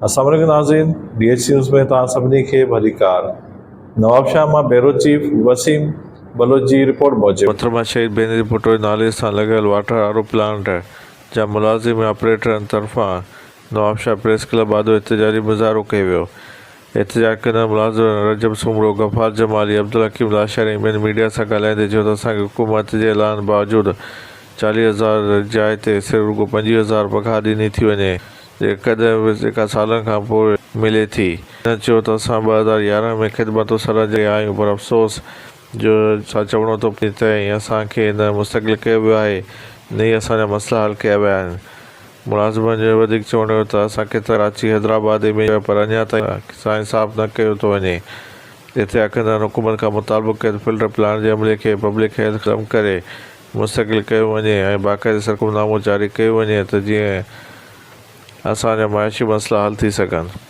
अस्सलाम वालेकुम नाज़रीन, DH न्यूज़ में तव्हां सभिनी खे भलीकार। नवाबशाह मां ब्यूरो चीफ वसीम बलोच जी रिपोर्ट मौजूद। मोहतरमा शहीद बेनज़ीर भुट्टो जे नाले सां लॻियल वाटर आर ओ प्लांट जा मुलाज़िम ऐं ऑपरेटरनि तरफ़ां नवाबशाह प्रेस क्लब आदो एहतजाजी मुज़ाहिरो कयो वियो। एहतजाज कंदड़ मुलाज़िम रजब सुमरो, गफ़ार जमाली, अब्दुल हकीम लाशारी ॿियनि मीडिया सां ॻाल्हाईंदे चयो त असांखे हुकूमत जे ऐलान बावजूदु 40,000 जाइ ते सिर्फ़ु रुॻो 25,000 पघार ॾिनी थी वञे, जेका सालनि खां पोइ मिले थी। हिन चयो त असां 2011 में ख़िदमत सरहद ते आहियूं, पर अफ़सोस जो छा चवणो थो पए त असांखे न मुस्तक़िल कयो वियो आहे, न ई असांजा मसइला हल कया विया आहिनि। मुलाज़िमनि जो वधीक चवणो हो त असांखे कराची, हैदराबाद में पर अञा ताईं सां इंसाफ़ न कयो थो वञे। एतिरा कंदड़ हुकूमत खां मुतालबो कयो त फिल्टर प्लांट जे अमले खे पब्लिक हेल्थ कम करे मुस्तक़िल कयो वञे ऐं बाक़ाइदे सरकुलनामो जारी कयो वञे त जीअं असांजा माइशी मसइला हल थी सघनि।